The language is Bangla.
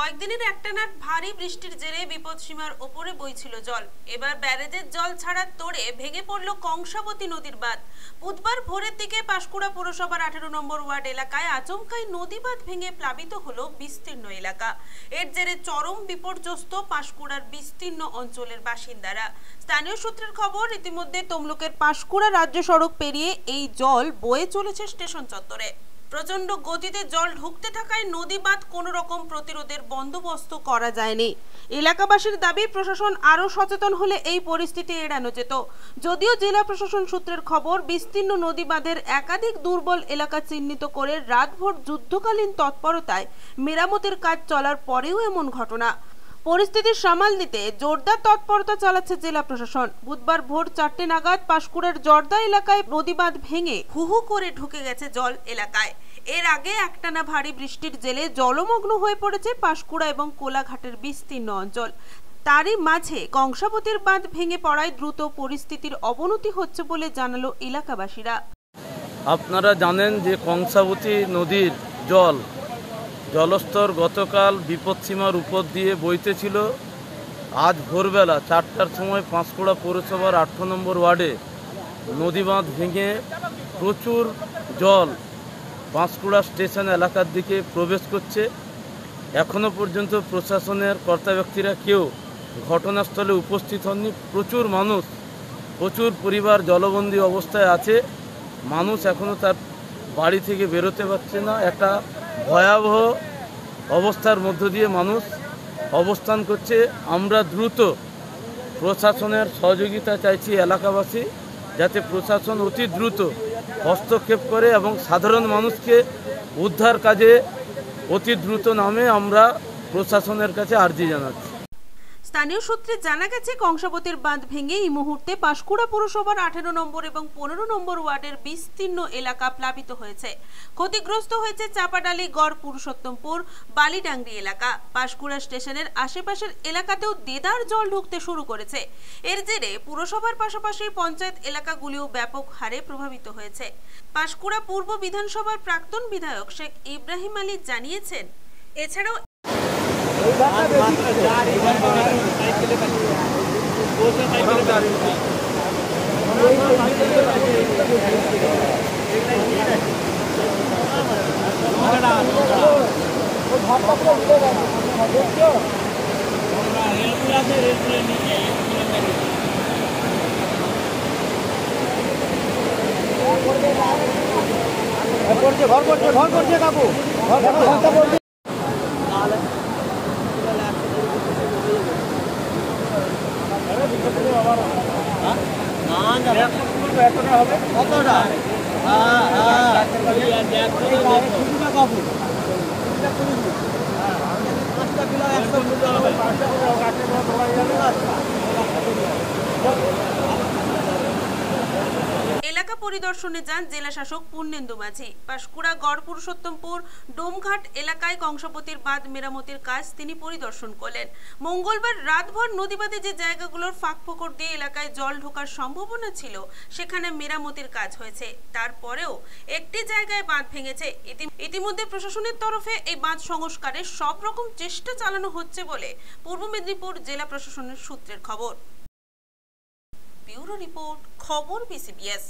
কয়েকদিনের একটানা ভারী বৃষ্টির জেরে বিপদসীমার ওপরে বইছিল জল। এবার ব্যারেজের জল ছাড়ার তোড়ে ভেঙে পড়ল কংসাবতী নদীর বাঁধ। বুধবার ভোরের দিকে পাঁশকুড়া পুরসভার 18 নম্বর ওয়ার্ড এলাকায় আচমকাই নদী বাঁধ ভেঙে প্লাবিত হলো বিস্তীর্ণ এলাকা। এর জেরে চরম বিপর্যস্ত পাঁশকুড়ার বিস্তীর্ণ অঞ্চলের বাসিন্দারা। স্থানীয় সূত্রের খবর, ইতিমধ্যে তমলুকের পাঁশকুড়া রাজ্য সড়ক পেরিয়ে এই জল বয়ে চলেছে স্টেশন চত্বরে। প্রচন্ড গতিতে জল ঢুকতে থাকায় নদী বাঁধ কোনো রকম প্রতিরোধের বন্দোবস্ত করা যায়নি। এলাকাবাসীর দাবি, প্রশাসন আরও সচেতন হলে এই পরিস্থিতি এড়ানো যেত। যদিও জেলা প্রশাসন সূত্রের খবর, বিস্তীর্ণ নদী বাঁধের একাধিক দুর্বল এলাকা চিহ্নিত করে রাতভর যুদ্ধকালীন তৎপরতায় মেরামতের কাজ চলার পরেও এমন ঘটনা। পরিস্থিতি সামাল দিতে জোরদার তৎপরতা চালাচ্ছে জেলা প্রশাসন। বুধবার ভোর 4টে নাগাদ পাঁশকুড়ার জর্দা এলাকায় নদী বাঁধ ভেঙে হু হু করে ঢুকে গেছে জল এলাকায়। এর আগে একটানা ভারী বৃষ্টির জেরে জলমগ্ন হয়ে পড়েছে পাঁশকুড়া এবং কোলাঘাটের বিস্তীর্ণ অঞ্চল। তারই মাঝে কংসাবতীর বাঁধ ভেঙে পড়ায় দ্রুত পরিস্থিতির অবনতি হচ্ছে বলে জানালো এলাকাবাসীরা। আপনারা জানেন যে কংসাবতী নদীর জলস্তর গতকাল বিপদসীমার উপর দিয়ে বইতেছিল। আজ ভোরবেলা 4টার সময় পাঁশকুড়া পৌরসভার 18 নম্বর ওয়ার্ডে নদী বাঁধ ভেঙে প্রচুর জল পাঁশকুড়া স্টেশন এলাকার দিকে প্রবেশ করছে। এখনও পর্যন্ত প্রশাসনের কর্তা ব্যক্তিরা কেউ ঘটনাস্থলে উপস্থিত হননি। প্রচুর মানুষ, প্রচুর পরিবার জলবন্দী অবস্থায় আছে। মানুষ এখনও তার বাড়ি থেকে বেরোতে পারছে না। একটা ভয়াবহ অবস্থার মধ্য দিয়ে মানুষ অবস্থান করছে। আমরা দ্রুত প্রশাসনের সহযোগিতা চাইছি এলাকাবাসী, যাতে প্রশাসন অতি দ্রুত হস্তক্ষেপ করে এবং সাধারণ মানুষকে উদ্ধার কাজে অতি দ্রুত নামে আমরা প্রশাসনের কাছে আর্জি জানাচ্ছি। স্থানীয় সূত্রে জানা গেছে, কংসাবতীর বাঁধ ভেঙে এই মুহূর্তে পাঁশকুড়া পুরসভার 18 নম্বর এবং 15 নম্বর ওয়ার্ডের বিস্তীর্ণ এলাকা প্লাবিত হয়েছে। ক্ষতিগ্রস্ত হয়েছে চাপাডালি, গড় পুরুষোত্তমপুর, বালিডাংরি এলাকা। পাঁশকুড়া স্টেশনের আশেপাশের এলাকাতেও দেদার জল ঢুকতে শুরু করেছে। এর জেরে পুরসভার পাশাপাশি পঞ্চায়েত এলাকাগুলিও ব্যাপক হারে প্রভাবিত হয়েছে। পাঁশকুড়া পূর্ব বিধানসভার প্রাক্তন বিধায়ক শেখ ইব্রাহিম আলী জানিয়েছেন, এছাড়াও ঘর করছে কাকু এলাকা পরিদর্শনে যান জেলা শাসক পূর্ণেন্দু মাঝি। পাঁশকুড়া, গড় পুরুষোত্তমপুর, ডোমঘাট এলাকায় কংসাবতীর বাঁধ মেরামতির কাজ তিনি পরিদর্শন করলেন। মঙ্গলবার রাতভর নদীবাঁধে যে জায়গাগুলোর ফাঁক ফোকর দিয়ে এলাকায় জল ঢোকার সম্ভাবনা ছিল, সেখানে মেরামতির কাজ হয়েছে। তারপরেও একটি জায়গায় বাঁধ ভেঙেছে। ইতিমধ্যে প্রশাসনের তরফে এই বাঁধ সংস্কারের সব রকম চেষ্টা চালানো হচ্ছে বলে পূর্ব মেদিনীপুর জেলা প্রশাসনের সূত্রের খবর। ব্যুরো রিপোর্ট, খবর BCBS।